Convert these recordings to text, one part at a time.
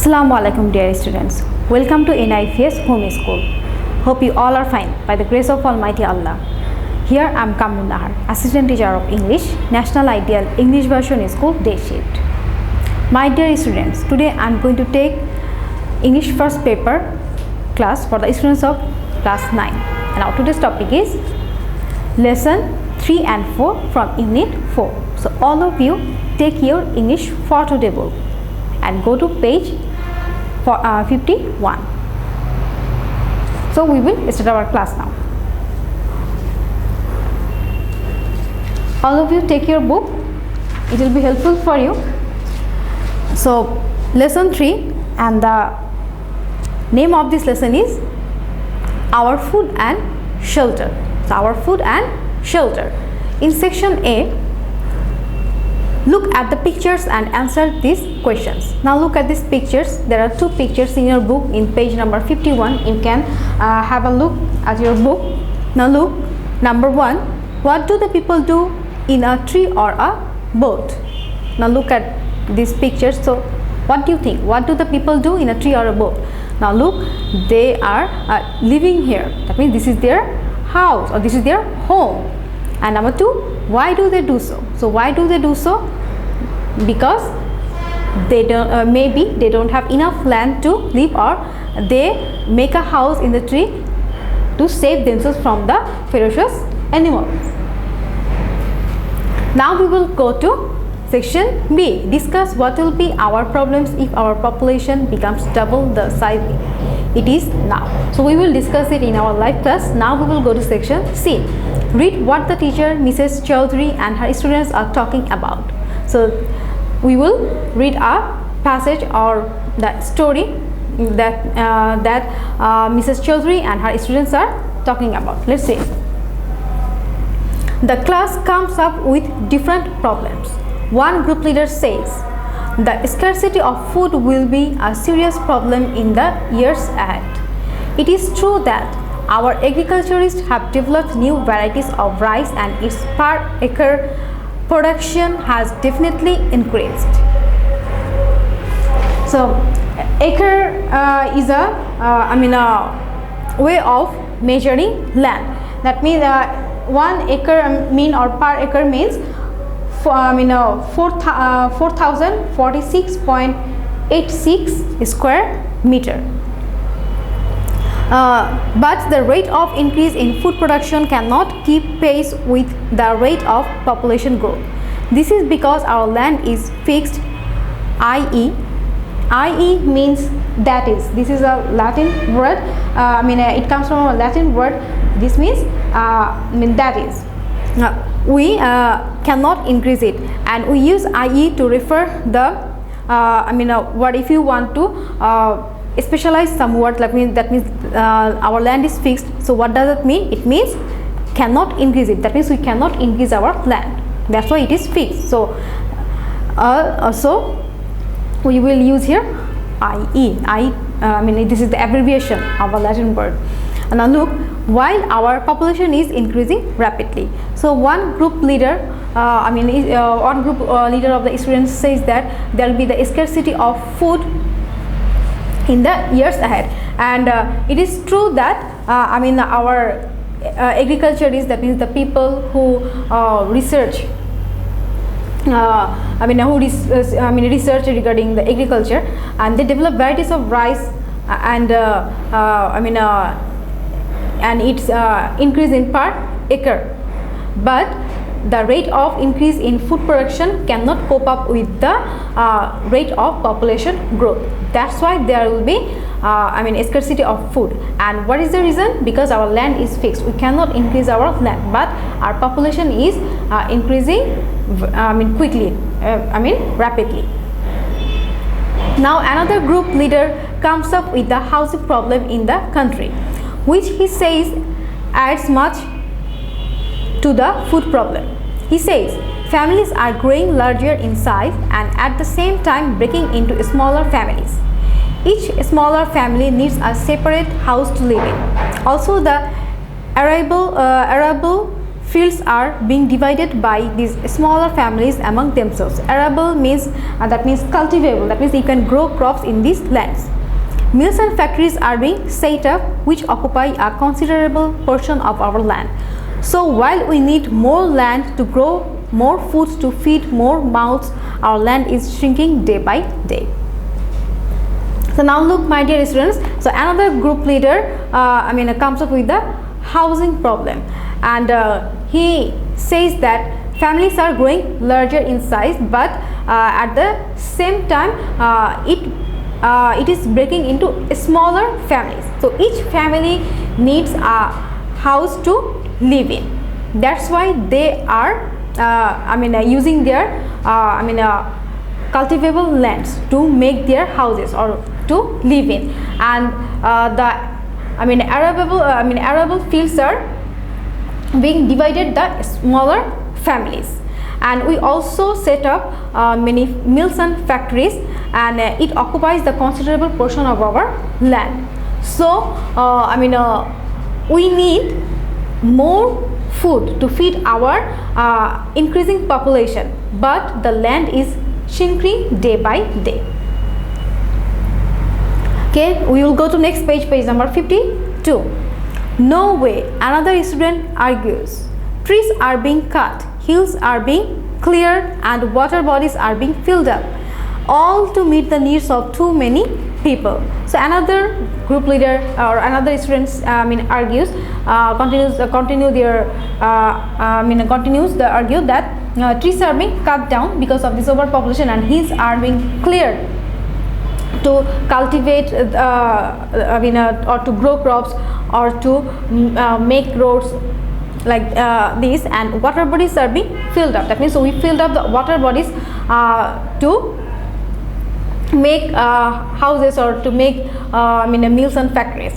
Assalamu alaikum dear students. Welcome to NIFS Home School. Hope you all are fine by the grace of Almighty Allah. Here I am Kamrun, Assistant Teacher of English, National Ideal English Version School, Day Shift. My dear students, today I am going to take English first paper class for the students of class 9. And now today's topic is lesson 3 and 4 from Unit 4. So all of you take your English for today book and go to page 51. So we will start our class now. All of you take your book, it will be helpful for you. So lesson 3, and the name of this lesson is Our Food and Shelter. So our food and shelter. In section A, look at the pictures and answer these questions. Now look at these pictures. There are two pictures in your book in page number 51. You can have a look at your book. Now look, number 1, what do the people do in a tree or a boat? Now look at these pictures. So what do you think? What do the people do in a tree or a boat? Now look, they are living here. That means this is their house or this is their home. And number 2, why do they do so? So why do they do so? Because they don't maybe they don't have enough land to live, or they make a house in the tree to save themselves from the ferocious animals. Now we will go to section B. Discuss what will be our problems if our population becomes double the size it is now. So we will discuss it in our live class. Now we will go to section C. Read what the teacher Mrs. Chaudhary and her students are talking about. So we will read a passage or the story that Mrs. Chaudhary and her students are talking about. Let's see. The class comes up with different problems. One group leader says, the scarcity of food will be a serious problem in the years ahead. It is true that our agriculturists have developed new varieties of rice and its per acre production has definitely increased. So acre is a way of measuring land. That means 1 acre or per acre means 4046.86 square meter. But the rate of increase in food production cannot keep pace with the rate of population growth. This is because our land is fixed, i.e. means that is. This is a Latin word. It comes from a Latin word. This means that is. We cannot increase it, and we use i.e. to refer the what if you want to specialize some word, that means our land is fixed. So what does it mean? It means cannot increase it. That means we cannot increase our land. That's why it is fixed. So also we will use here i.e. This is the abbreviation of a Latin word. And now look, while our population is increasing rapidly, so one group leader leader of the students says that there will be the scarcity of food in the years ahead. And it is true that our agriculturists, that means the people who research research regarding the agriculture, and they develop varieties of rice and its increase in per acre, but the rate of increase in food production cannot cope up with the rate of population growth. That's why there will be scarcity of food. And what is the reason? Because our land is fixed. We cannot increase our land, but our population is increasing quickly, rapidly. Now another group leader comes up with the housing problem in the country, which he says adds much to the food problem. He says families are growing larger in size and at the same time breaking into smaller families. Each smaller family needs a separate house to live in. Also, the arable fields are being divided by these smaller families among themselves. Arable means that means cultivable, that means you can grow crops in these lands. Mills and factories are being set up which occupy a considerable portion of our land. So while we need more land to grow more food to feed more mouths, our land is shrinking day by day. So now look, my dear students, so another group leader comes up with the housing problem, and he says that families are growing larger in size, but at the same time it is breaking into smaller families. So each family needs a house to live in. That's why they are using their cultivable lands to make their houses or to live in, and arable fields are being divided the smaller families. And we also set up many mills and factories, and it occupies the considerable portion of our land. So we need more food to feed our increasing population, but the land is shrinking day by day. Okay, we will go to next page, page number 52. No way, another student argues. Trees are being cut, hills are being cleared, and water bodies are being filled up, all to meet the needs of too many people. So another group leader or another student argues, continues to argue that trees are being cut down because of this overpopulation, and hills are being cleared to cultivate or to grow crops or to make roads like this, and water bodies are being filled up. That means, so we filled up the water bodies to make houses or to make mills and factories.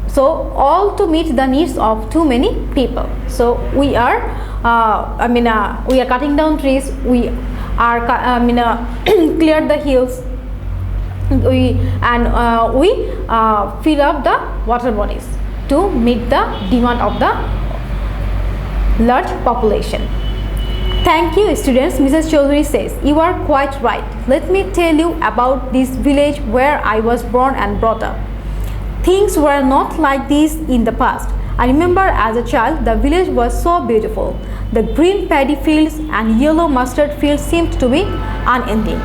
So all to meet the needs of too many people. So we are we are cutting down trees, we are cleared the hills, we fill up the water bodies to meet the demand of the large population. Thank you, students. Mrs. Chaudhary says, you are quite right. Let me tell you about this village where I was born and brought up. Things were not like this in the past. I remember as a child, the village was so beautiful. The green paddy fields and yellow mustard fields seemed to be unending.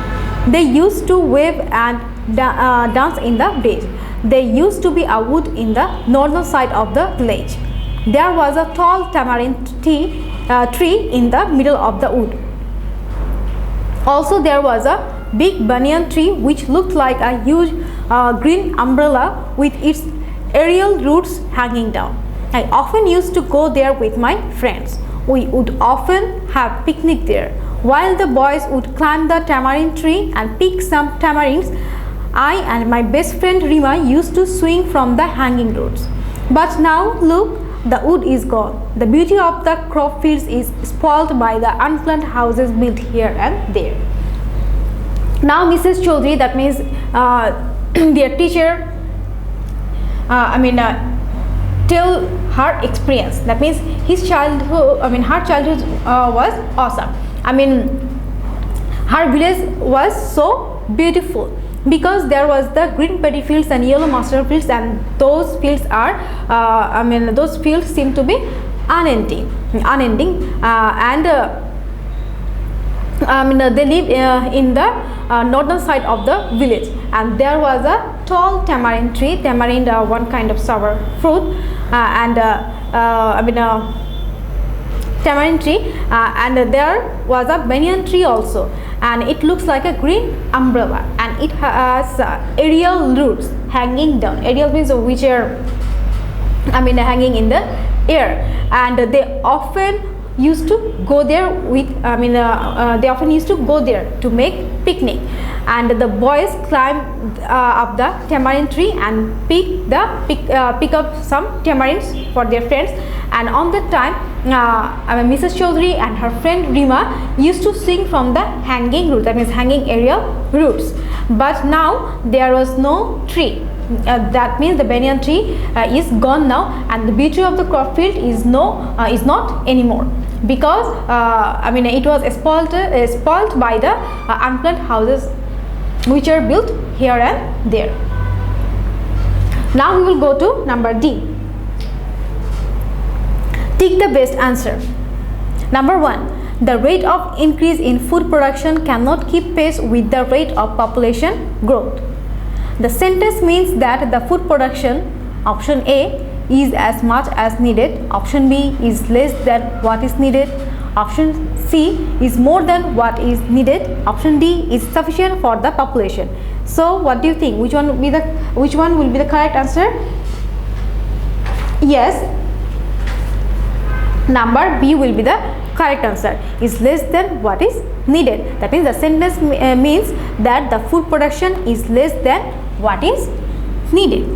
They used to wave and dance in the breeze. There used to be a wood in the northern side of the village. There was a tall tamarind tree in the middle of the wood. Also, there was a big banyan tree which looked like a huge green umbrella with its aerial roots hanging down. I often used to go there with my friends. We would often have picnic there. While the boys would climb the tamarind tree and pick some tamarinds, I and my best friend Rima used to swing from the hanging roots. But now look, the wood is gone. The beauty of the crop fields is spoiled by the unplanned houses built here and there. Now Mrs. Chaudhary, that means their teacher, tell her experience. That means his childhood, her childhood was awesome. Her village was so beautiful because there was the green paddy fields and yellow mustard fields, and those fields are those fields seem to be unending, and they live in the northern side of the village, and there was a tall tamarind tree, one kind of sour fruit, tamarind tree, and there was a banyan tree also, and it looks like a green umbrella, and it has aerial roots hanging down. Aerial means which are hanging in the air, and they often used to go there with they often used to go there to make picnic, and the boys climb up the tamarind tree and pick up some tamarinds for their friends, and on that time Mrs. Chaudhary and her friend Rima used to sing from the hanging roots, that means hanging aerial roots. But now there was no tree, that means the banyan tree is gone now, and the beauty of the crop field is not anymore, because it was spoiled by the unplanned houses which are built here and there. Now we will go to number D. Take the best answer. Number 1. The rate of increase in food production cannot keep pace with the rate of population growth. The sentence means that the food production, option A, is as much as needed, option B is less than what is needed, option C is more than what is needed, option D is sufficient for the population. So what do you think? Which one will be the correct answer? Yes, number B will be the correct answer, is less than what is needed. That means the sentence means that the food production is less than what is needed.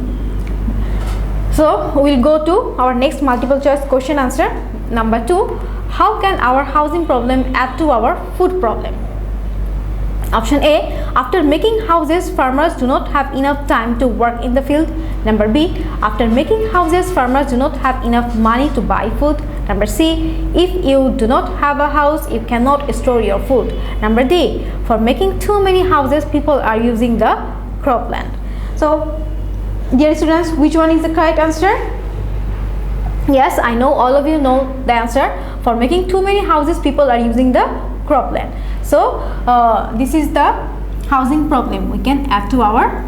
So we will go to our next multiple choice question answer. Number 2. How can our housing problem add to our food problem? Option A. After making houses, farmers do not have enough time to work in the field. Number B. After making houses, farmers do not have enough money to buy food. Number C. If you do not have a house, you cannot store your food. Number D. For making too many houses, people are using the cropland. So, dear students, which one is the correct answer? Yes, I know all of you know the answer. For making too many houses, people are using the cropland. So, this is the housing problem we can add to our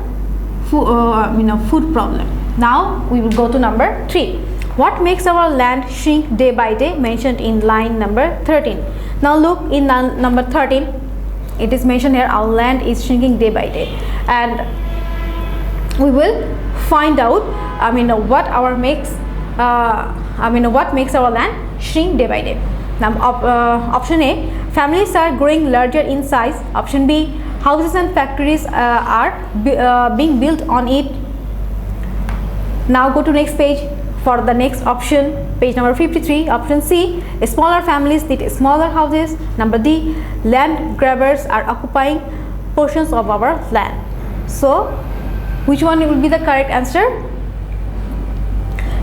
food problem. Now, we will go to number 3. What makes our land shrink day by day, mentioned in line number 13. Now look in number 13, it is mentioned here our land is shrinking day by day, and we will find out what makes our land shrink day by day. Now option A, families are growing larger in size. Option B, houses and factories are being built on it. Now go to next page. For the next option, page number 53, option C, smaller families need smaller houses. Number D, land grabbers are occupying portions of our land. So, which one will be the correct answer?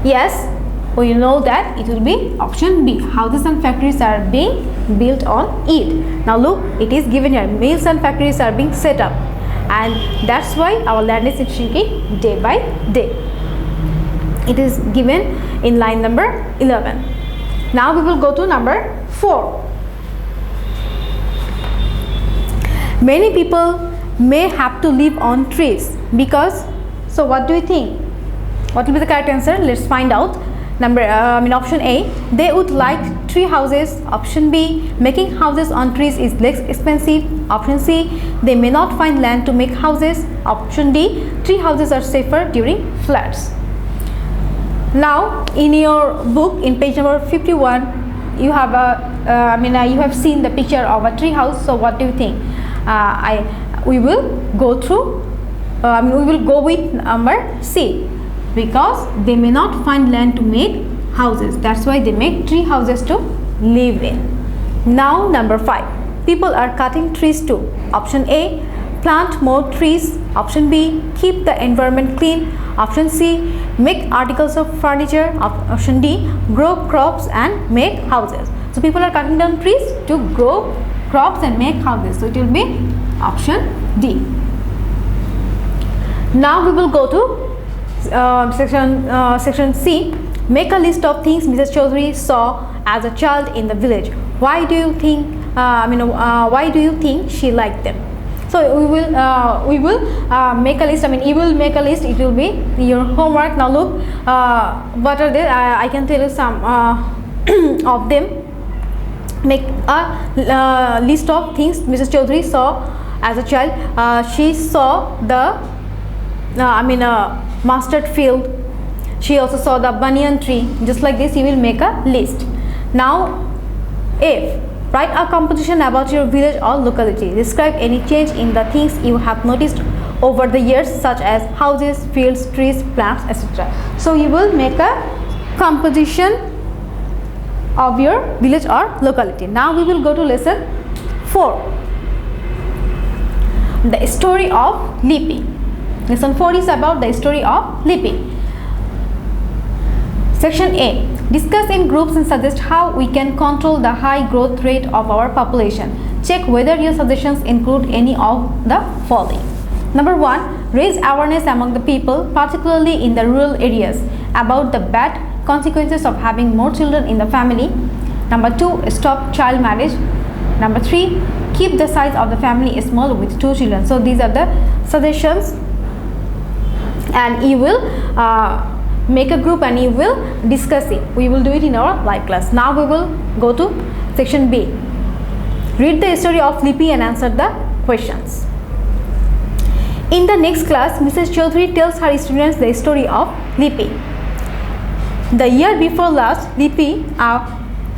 Yes, we know that it will be option B, houses and factories are being built on it. Now look, it is given here, mills and factories are being set up, and that's why our land is shrinking day by day. It is given in line number 11. Now we will go to number 4. Many people may have to live on trees because, so what do you think? What will be the correct answer? Let's find out. Option A, they would like tree houses. Option B, making houses on trees is less expensive. Option C, they may not find land to make houses. Option D, tree houses are safer during floods. Now in your book in page number 51, you have you have seen the picture of a tree house. So what do you think? We will go through. We will go with number C, because they may not find land to make houses. That's why they make tree houses to live in. Now number 5, people are cutting trees too. Option A, plant more trees. Option B, keep the environment clean. Option C, make articles of furniture. Option D, grow crops and make houses. So people are cutting down trees to grow crops and make houses. So it will be option D. Now we will go to section C. Make a list of things Mrs. Chaudhary saw as a child in the village. Why do you think? Why do you think she liked them? So we will make a list. You will make a list. It will be your homework. Now look, what are they? I can tell you some of them. Make a list of things Mrs. Chaudhary saw as a child. She saw the mustard field. She also saw the banyan tree. Just like this, you will make a list. Now, F. Write a composition about your village or locality. Describe any change in the things you have noticed over the years, such as houses, fields, trees, plants, etc. So you will make a composition of your village or locality. Now we will go to lesson 4. The story of leaping. Lesson 4 is about the story of Lippy. Section A. Discuss in groups and suggest how we can control the high growth rate of our population. Check whether your suggestions include any of the following. Number 1. Raise awareness among the people, particularly in the rural areas, about the bad consequences of having more children in the family. Number 2. Stop child marriage. Number 3. Keep the size of the family small with 2 children. So these are the suggestions, and you will make a group and you will discuss it. We will do it in our live class. Now we will go to section B. Read the story of Lippy and answer the questions. In the next class, Mrs. Chaudhary tells her students the story of Lippy. The year before last, Lippy, a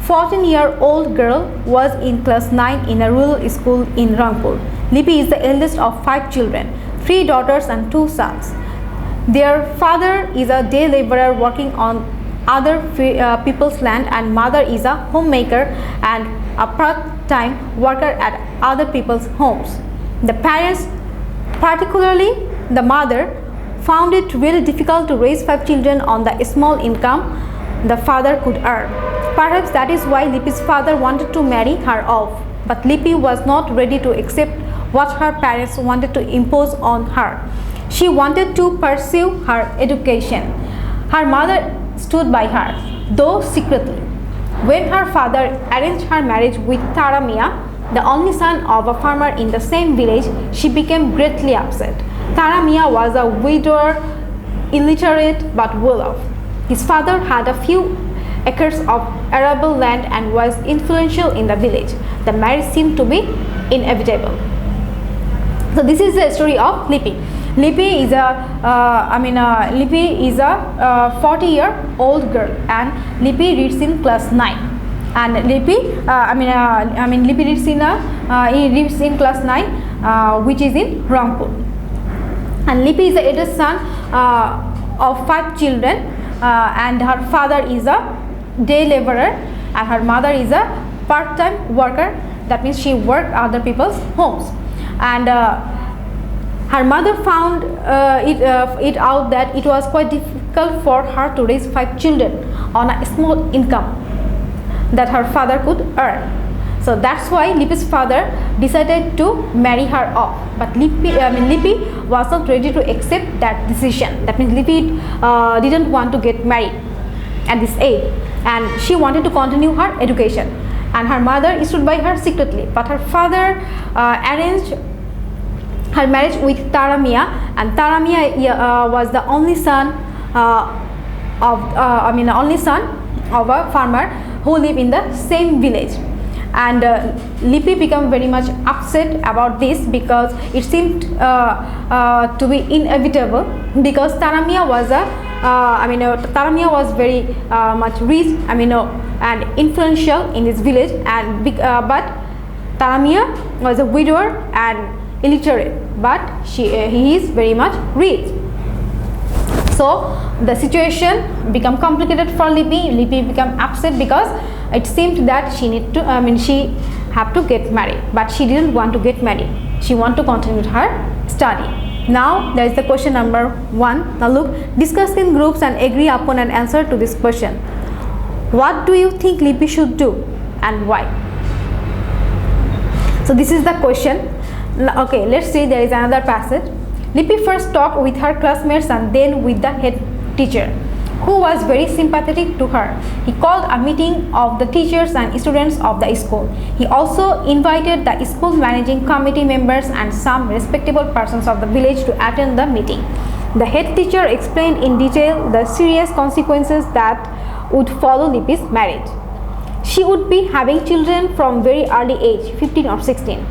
14-year-old girl, was in class 9 in a rural school in Rangpur. Lippy is the eldest of 5 children, 3 daughters and 2 sons. Their father is a day laborer working on other people's land, and mother is a homemaker and a part-time worker at other people's homes. The parents, particularly the mother, found it really difficult to raise 5 children on the small income the father could earn. Perhaps that is why Lippy's father wanted to marry her off, but Lippy was not ready to accept what her parents wanted to impose on her. She wanted to pursue her education. Her mother stood by her, though secretly. When her father arranged her marriage with Taramia, the only son of a farmer in the same village, she became greatly upset. Taramia was a widower, illiterate but well-off. His father had a few acres of arable land and was influential in the village. The marriage seemed to be inevitable. So this is the story of Lippy. Lippy is a 40-year-old girl, and Lippy reads in class 9. And Lippy reads in class 9, which is in Rangpur. And Lippy is the eldest son of 5 children, and her father is a day laborer, and her mother is a part-time worker. That means she worked other people's homes. And her mother found it out that it was quite difficult for her to raise 5 children on a small income that her father could earn. So that's why Lippy's father decided to marry her off. But Lippy was not ready to accept that decision. That means Lippy didn't want to get married at this age, and she wanted to continue her education. And her mother stood by her secretly. But her father arranged her marriage with Taramia, and Taramia was the only son of a farmer who lived in the same village. And Lippy became very much upset about this because it seemed to be inevitable, because Taramia was very much rich and influential in this village, and but Taramia was a widower and illiterate, but he is very much rich. So the situation became complicated for Lippy. Lippy became upset because it seemed that she had to get married, but she didn't want to get married. She wanted to continue her study. Now there is the question number 1. Now look, discuss in groups and agree upon an answer to this question. What do you think Lippy should do and why? So this is the question. Okay, let's see, there is another passage. Lippy first talked with her classmates and then with the head teacher, who was very sympathetic to her. He called a meeting of the teachers and students of the school. He also invited the school managing committee members and some respectable persons of the village to attend the meeting. The head teacher explained in detail the serious consequences that would follow Lippy's marriage. She would be having children from very early age, 15 or 16.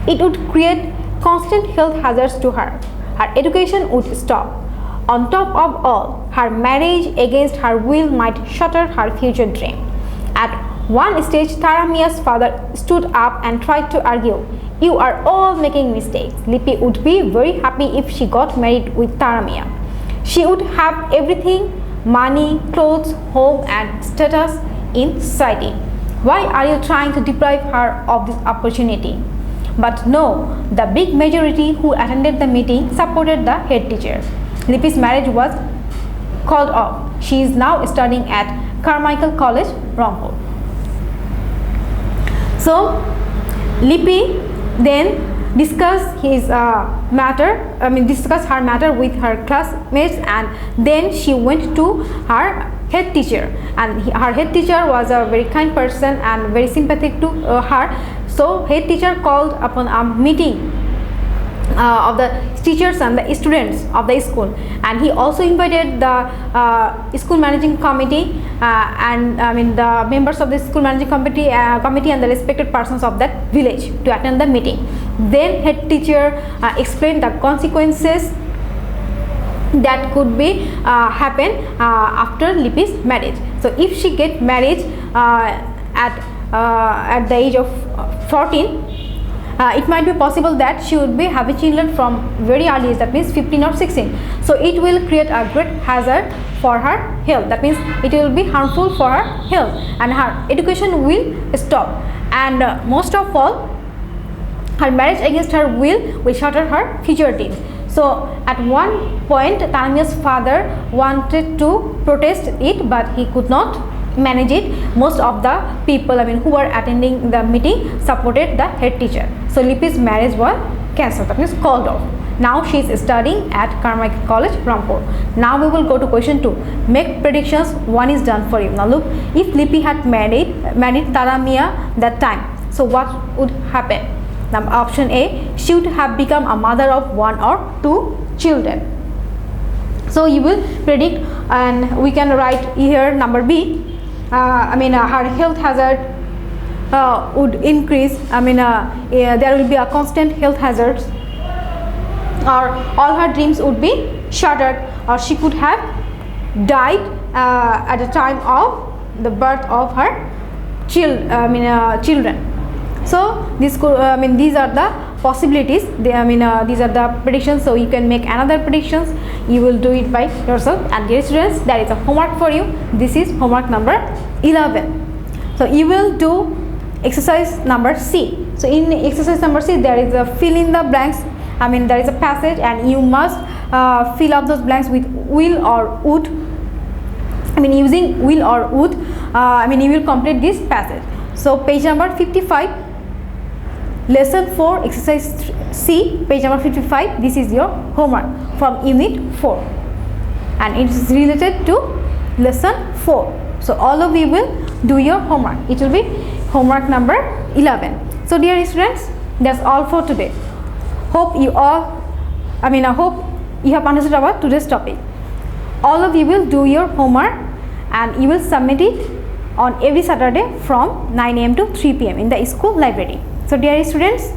It would create constant health hazards to her. Her education would stop. On top of all, her marriage against her will might shatter her future dream. At one stage, Taramia's father stood up and tried to argue, "You are all making mistakes." Lippy would be very happy if she got married with Taramia. She would have everything: money, clothes, home, and status in society. Why are you trying to deprive her of this opportunity? But no, the big majority who attended the meeting supported the head teacher. Lippy's marriage was called off. She is now studying at Carmichael College, Rampur. So Lippy then discussed her matter with her classmates, and then she went to her head teacher, and her head teacher was a very kind person and very sympathetic to her. So head teacher called upon a meeting of the teachers and the students of the school, and he also invited the school managing committee and the members of the school managing committee and the respected persons of that village to attend the meeting. Then head teacher explained the consequences that could be happen after Lippy's marriage. So if she get married at the age of 14, it might be possible that she would be having children from very early age, that means 15 or 16. So it will create a great hazard for her health, that means it will be harmful for her health, and her education will stop, and most of all, her marriage against her will shatter her future dreams. So at one point, Tanamia's father wanted to protest it, but he could not manage it. Most of the people who were attending the meeting supported the head teacher. So Lippy's marriage was cancelled, that means called off. Now she is studying at Carmichael College, Rampur. Now we will go to question 2. Make predictions. 1 is done for you. Now look, if Lippy had married Taramia that time, so what would happen? Now option A, she would have become a mother of 1 or 2 children. So you will predict, and we can write here number B. Her health hazard would increase. There will be a constant health hazards, or all her dreams would be shattered, or she could have died at the time of the birth of her children. So this could, these are the possibilities. These are the predictions. So you can make another predictions. You will do it by yourself. And dear students, there is a homework for you. This is homework number 11. So you will do exercise number C. So in exercise number C, there is a fill in the blanks. There is a passage, and you must fill up those blanks with will or would. Using will or would, you will complete this passage. So page number 55, lesson 4, exercise C, page number 55. This is your homework from Unit 4, and it is related to lesson 4. So all of you will do your homework. It will be homework number 11. So dear students, that's all for today. Hope you all, I hope you have understood about today's topic. All of you will do your homework, and you will submit it on every Saturday from 9 AM to 3 PM in the school library. So dear students,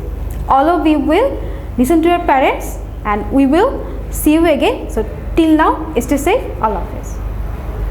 all of you will listen to your parents, and we will see you again. So till now, stay safe, Allah Hafiz.